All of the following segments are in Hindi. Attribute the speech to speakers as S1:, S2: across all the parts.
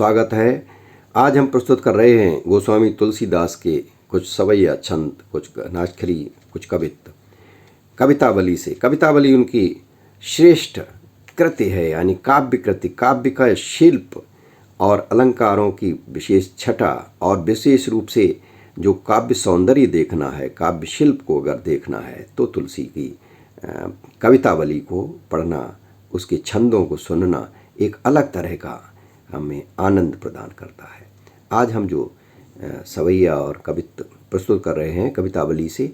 S1: स्वागत है। आज हम प्रस्तुत कर रहे हैं गोस्वामी तुलसीदास के कुछ सवैया छंद, कुछ नाचखरी, कुछ कवितावली से। कवितावली उनकी श्रेष्ठ कृति है, यानी काव्य कृति। काव्य का शिल्प और अलंकारों की विशेष छटा और विशेष रूप से जो काव्य सौंदर्य देखना है, काव्य शिल्प को अगर देखना है तो तुलसी की कवितावली को पढ़ना, उसके छंदों को सुनना एक अलग तरह का हमें आनंद प्रदान करता है। आज हम जो सवैया और कवित्व प्रस्तुत कर रहे हैं कवितावली से,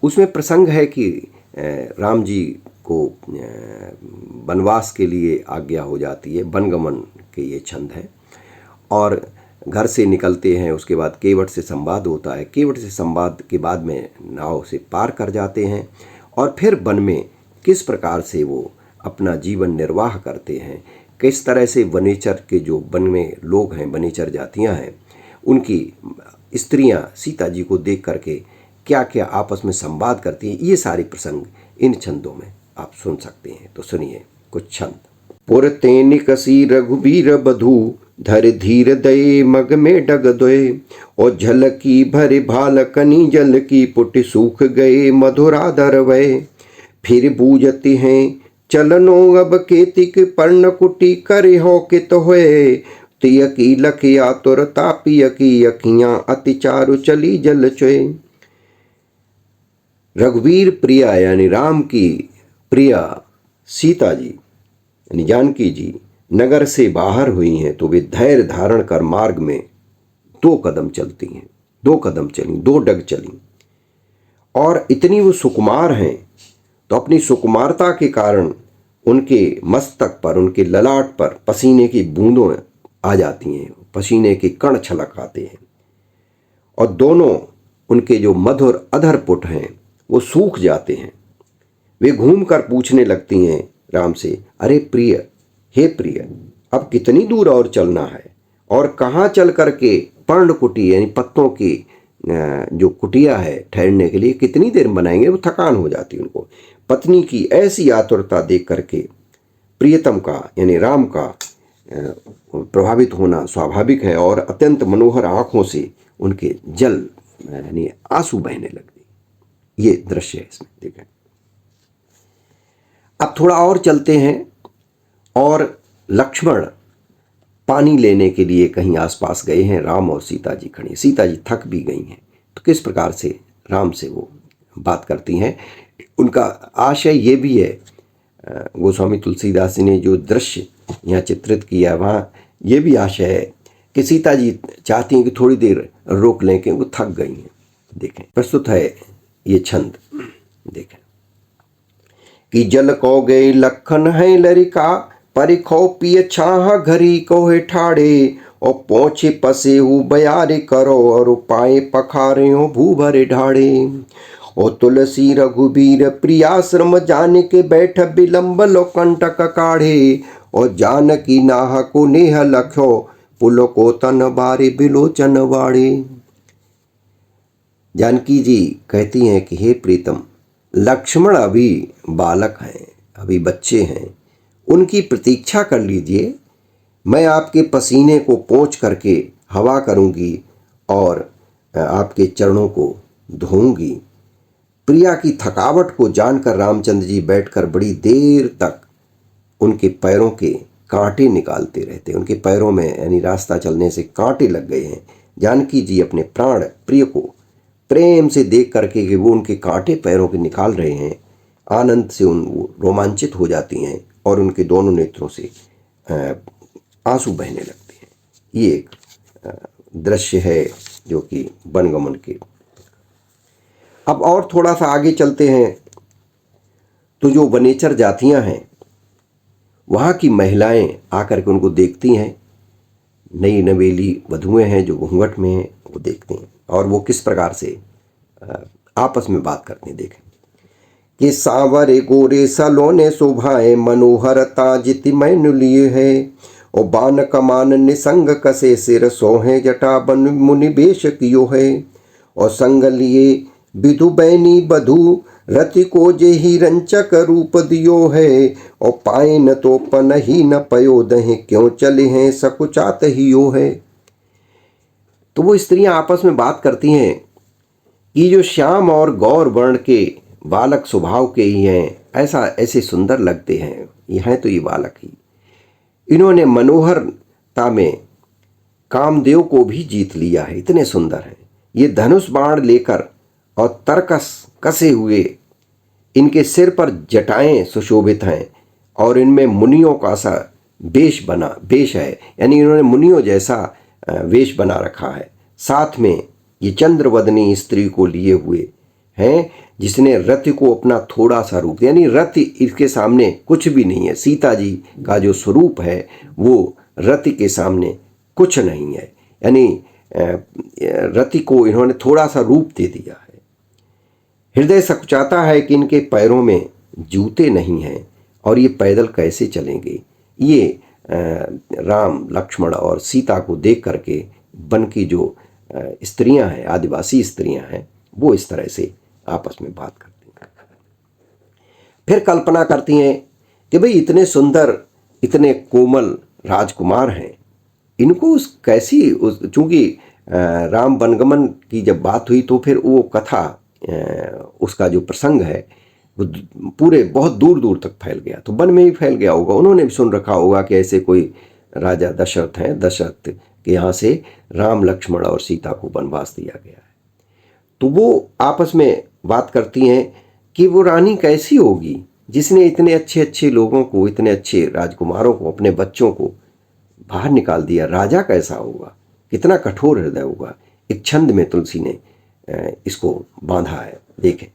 S1: उसमें प्रसंग है कि राम जी को वनवास के लिए आज्ञा हो जाती है। वनगमन के ये छंद है और घर से निकलते हैं। उसके बाद केवट से संवाद होता है। केवट से संवाद के बाद में नाव से पार कर जाते हैं और फिर वन में किस प्रकार से वो अपना जीवन निर्वाह करते हैं, किस तरह से वनेचर के जो वन में लोग हैं, वनेचर जातियां हैं, उनकी स्त्रियां सीता जी को देख करके क्या क्या आपस में संवाद करती हैं, ये सारे प्रसंग इन छंदों में आप सुन सकते हैं। तो सुनिए कुछ छंद। पुरते निकसी रघुबीर बधू, धर धीर दये मग में डग दोए, और झलकी भरे भालकनी जल की पुट सूख गए मधुराधर वय। फिर बूझती हैं चलनो अब केतिक पर्ण कुटी करे हो कित होए, तिय की लखिया तुर तापिय की अखियां अति चारु चली जल चोए। रघुवीर प्रिया यानी राम की प्रिया सीता जी यानी जानकी जी नगर से बाहर हुई हैं तो वे धैर्य धारण कर मार्ग में 2 कदम चलती हैं। 2 कदम चली, 2 डग चली, और इतनी वो सुकुमार हैं तो अपनी सुकुमारता के कारण उनके मस्तक पर, उनके ललाट पर पसीने की बूंदों आ जाती हैं, पसीने के कण छलक आते हैं, और दोनों उनके जो मधुर अधर पुट हैं वो सूख जाते हैं। वे घूमकर पूछने लगती हैं राम से, अरे प्रिय, हे प्रिय, अब कितनी दूर और चलना है, और कहाँ चल करके पर्णकुटी यानी पत्तों की जो कुटिया है ठहरने के लिए कितनी देर बनाएंगे। वो थकान हो जाती है उनको। पत्नी की ऐसी आतुरता देख करके प्रियतम का यानी राम का प्रभावित होना स्वाभाविक है, और अत्यंत मनोहर आंखों से उनके जल यानी आंसू बहने लगते। ये दृश्य है इसमें, देखें। अब थोड़ा और चलते हैं और लक्ष्मण पानी लेने के लिए कहीं आसपास गए हैं। राम और सीता जी खड़ी। सीता जी थक भी गई हैं, तो किस प्रकार से राम से वो बात करती हैं। उनका आशय ये भी है, गोस्वामी तुलसीदास जी ने जो दृश्य यहाँ चित्रित किया वहाँ ये भी आशय है कि सीता जी चाहती हैं कि थोड़ी देर रोक लें, कि वो थक गई हैं। देखें, प्रस्तुत है ये छंद, देखें। कि जल को गए लखन है लरिका, परिखो पिय छाह घरी को है ठाड़े, और पहुँचे पसे हु बयारे करो, और पाए पखारे हो भू भरे ढाड़े। ओ तुलसी रघुबीर प्रियाश्रम जान के बैठ विलंब लो कंटक काढ़े, और जानकी नाह को नेह लख्यो, पुल को तन बारे बिलोचन वाड़े। जानकी जी कहती हैं कि हे प्रीतम, लक्ष्मण अभी बालक हैं, अभी बच्चे हैं, उनकी प्रतीक्षा कर लीजिए। मैं आपके पसीने को पोंछ करके हवा करूंगी और आपके चरणों को धोऊंगी। प्रिया की थकावट को जानकर रामचंद्र जी बैठकर बड़ी देर तक उनके पैरों के कांटे निकालते रहते। उनके पैरों में यानी रास्ता चलने से कांटे लग गए हैं। जानकी जी अपने प्राण प्रिय को प्रेम से देख करके कि वो उनके कांटे पैरों के निकाल रहे हैं, आनंद से वो रोमांचित हो जाती हैं और उनके दोनों नेत्रों से आंसू बहने लगते हैं। ये एक दृश्य है जो कि वनगमन के। अब और थोड़ा सा आगे चलते हैं तो जो वनेचर जातियां हैं वहाँ की महिलाएं आकर के उनको देखती हैं। नई नवेली वधुएं हैं जो घूंघट में हैं, वो देखती हैं और वो किस प्रकार से आपस में बात करते हैं। देखें कि सावरे गोरे सलोने शोभाएं, मनोहरता जिति मैनु लिए है, और बान कमान निसंग कसे सिर सोहे, जटा बन मुनि बेश कियो है, और संग लिए विधु बैनी बधु रति को जे ही रंचक रूप दियो है, और पाए न तो पन ही न पयो दहे, क्यों चले हैं सकुचात ही यो है। तो वो स्त्रियां आपस में बात करती हैं कि जो श्याम और गौर वर्ण के बालक स्वभाव के ही हैं, ऐसे सुंदर लगते हैं, ये हैं तो ये बालक ही। इन्होंने मनोहरता में कामदेव को भी जीत लिया है, इतने सुंदर हैं ये। धनुष बाण लेकर और तरकस कसे हुए, इनके सिर पर जटाएं सुशोभित हैं, और इनमें मुनियों का सा वेश है, यानी इन्होंने मुनियों जैसा वेश बना रखा है। साथ में ये चंद्रवदनी स्त्री को लिए हुए हैं, जिसने रति को अपना थोड़ा सा रूप, यानी रति इसके सामने कुछ भी नहीं है। सीता जी का जो स्वरूप है वो रति के सामने कुछ नहीं है, यानी रति को इन्होंने थोड़ा सा रूप दे दिया है। हृदय सकुचाता है कि इनके पैरों में जूते नहीं हैं, और ये पैदल कैसे चलेंगे। ये राम लक्ष्मण और सीता को देख करके वन की जो स्त्रियां हैं, आदिवासी स्त्रियां हैं, वो इस तरह से आपस में बात करती हैं। फिर कल्पना करती हैं कि भाई इतने सुंदर, इतने कोमल राजकुमार हैं, इनको चूंकि राम वनगमन की जब बात हुई तो फिर वो कथा, उसका जो प्रसंग है वो पूरे बहुत दूर दूर तक फैल गया, तो वन में ही फैल गया होगा। उन्होंने भी सुन रखा होगा कि ऐसे कोई राजा दशरथ हैं, दशरथ के यहाँ से राम लक्ष्मण और सीता को वनवास दिया गया है। तो वो आपस में बात करती हैं कि वो रानी कैसी होगी जिसने इतने अच्छे अच्छे लोगों को, इतने अच्छे राजकुमारों को, अपने बच्चों को बाहर निकाल दिया। राजा कैसा होगा, कितना कठोर हृदय होगा। एक छंद में तुलसी ने इसको बांधा है, देखें।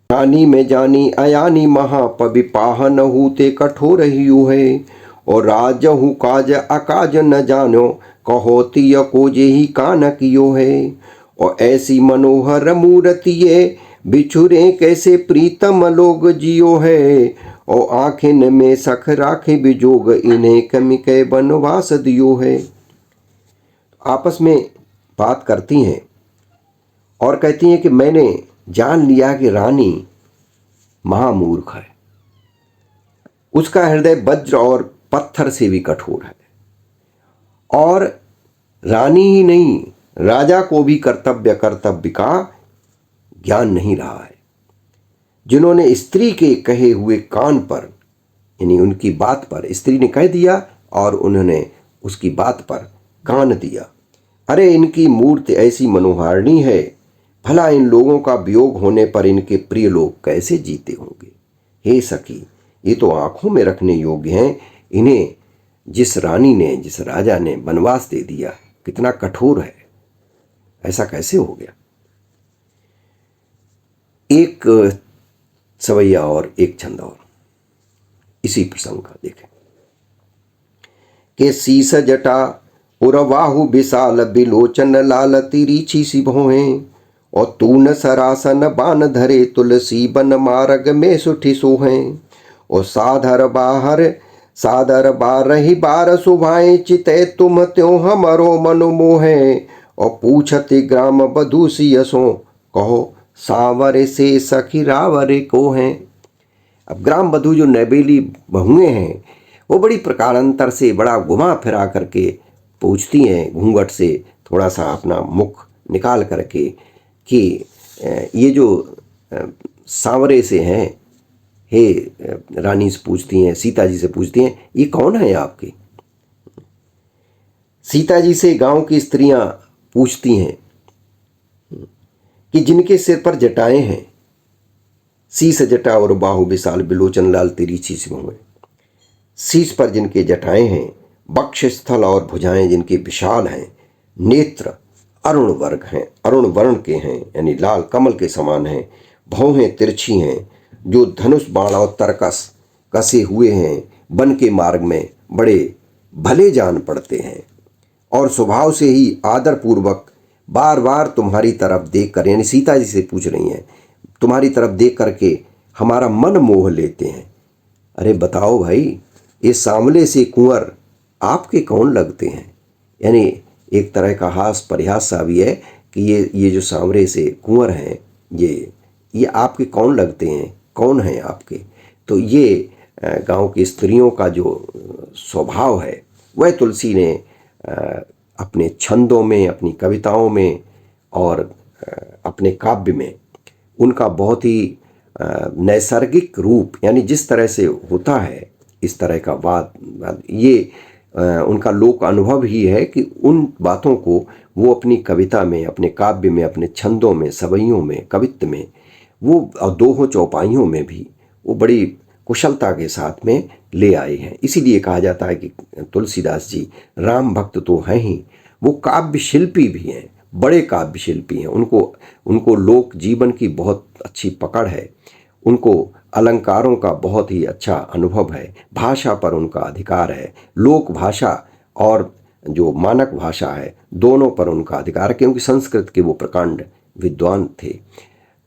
S1: रानी में जानी अयानी महापविपाह न हूते कठोर ही है, और राजहु काज अकाज न जानो, कहोती को जे ही कान कियो है। और ऐसी मनोहर मूर्तिये बिछुरे कैसे प्रीतम लोग जियो है, और आँखें में सख राखे बिजोग, इन्हें कमी के बनवास दियो है। आपस में बात करती हैं और कहती हैं कि मैंने जान लिया कि रानी महामूर्ख है, उसका हृदय वज्र और पत्थर से भी कठोर है, और रानी ही नहीं, राजा को भी कर्तव्य का ज्ञान नहीं रहा है। जिन्होंने स्त्री के कहे हुए कान पर, यानी उनकी बात पर, स्त्री ने कह दिया और उन्होंने उसकी बात पर कान दिया। अरे इनकी मूर्ति ऐसी मनोहारिणी है, भला इन लोगों का वियोग होने पर इनके प्रिय लोग कैसे जीते होंगे। हे सखी, ये तो आंखों में रखने योग्य हैं। इन्हें जिस रानी ने, जिस राजा ने वनवास दे दिया, कितना कठोर है, ऐसा कैसे हो गया। एक सवैया और एक छंद और इसी प्रसंग का देखें कि शीस जटा उरवाहु विशाल बिलोचन लाल तिरीछी सी भोहें, और तून सरासन बान धरे तुलसी बन मार्ग में सुठी सोहें। और सादर बारही बार सुभाएं, चिते तुम त्यों हमरो मन मोहे। और पूछते ग्राम बधू सियसों, कहो सावरे से सखी रावरे को हैं। अब ग्राम बधू जो नैबेली बहुएं हैं, वो बड़ी प्रकारांतर से बड़ा घुमा फिरा करके पूछती हैं, घूंघट से थोड़ा सा अपना मुख निकाल करके, कि ये जो सांवरे से हैं, हे रानी से पूछती हैं, सीता जी से पूछती हैं, ये कौन है आपके। सीता जी से गांव की स्त्रियां पूछती हैं कि जिनके सिर पर जटाएं हैं, शीस जटा और बाहु विशाल बिलोचन लाल तिरछी सी भुएं। शीस पर जिनके जटाएं हैं, वक्ष स्थल और भुजाएं जिनके विशाल हैं, नेत्र अरुण वर्ण के हैं, यानी लाल कमल के समान हैं। भौहें तिरछी हैं, जो धनुष बाण और तरकस कसे हुए हैं, वन के मार्ग में बड़े भले जान पड़ते हैं। और स्वभाव से ही आदर पूर्वक बार बार तुम्हारी तरफ देख कर, यानी सीता जी से पूछ रही हैं, तुम्हारी तरफ देख करके हमारा मन मोह लेते हैं। अरे बताओ भाई, ये सांवले से कुंवर आपके कौन लगते हैं। यानी एक तरह का हास परिहास सा भी है कि ये जो सांवरे से कुंवर हैं, ये ये आपके कौन लगते हैं, कौन हैं आपके। तो ये गांव की स्त्रियों का जो स्वभाव है वह तुलसी ने अपने छंदों में, अपनी कविताओं में और अपने काव्य में उनका बहुत ही नैसर्गिक रूप, यानी जिस तरह से होता है इस तरह का वाद ये उनका लोक अनुभव ही है कि उन बातों को वो अपनी कविता में, अपने काव्य में, अपने छंदों में, सवैयों में, कवित्व में, वो दोहों चौपाइयों में भी वो बड़ी कुशलता के साथ में ले आए हैं। इसीलिए कहा जाता है कि तुलसीदास जी राम भक्त तो हैं ही, वो काव्य शिल्पी भी हैं, बड़े काव्य शिल्पी हैं। उनको लोक जीवन की बहुत अच्छी पकड़ है, उनको अलंकारों का बहुत ही अच्छा अनुभव है, भाषा पर उनका अधिकार है, लोक भाषा और जो मानक भाषा है दोनों पर उनका अधिकार है, क्योंकि संस्कृत के वो प्रकांड विद्वान थे।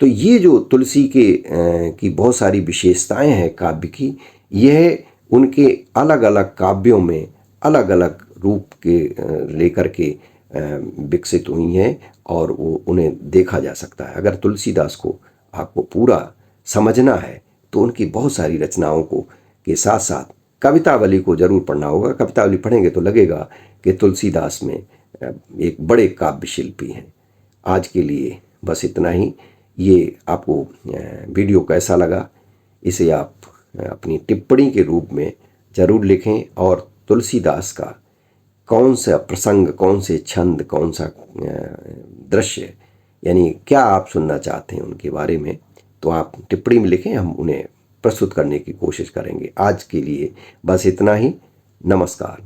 S1: तो ये जो तुलसी की बहुत सारी विशेषताएं हैं काव्य की, यह उनके अलग अलग काव्यों में अलग अलग रूप के लेकर के विकसित हुई हैं और वो उन्हें देखा जा सकता है। अगर तुलसीदास को आपको पूरा समझना है तो उनकी बहुत सारी रचनाओं को के साथ साथ कवितावली को जरूर पढ़ना होगा। कवितावली पढ़ेंगे तो लगेगा कि तुलसीदास में एक बड़े काव्य शिल्पी हैं। आज के लिए बस इतना ही। ये आपको वीडियो कैसा लगा इसे आप अपनी टिप्पणी के रूप में ज़रूर लिखें, और तुलसीदास का कौन सा प्रसंग, कौन से छंद, कौन सा दृश्य, यानी क्या आप सुनना चाहते हैं उनके बारे में, तो आप टिप्पणी में लिखें, हम उन्हें प्रस्तुत करने की कोशिश करेंगे। आज के लिए बस इतना ही। नमस्कार।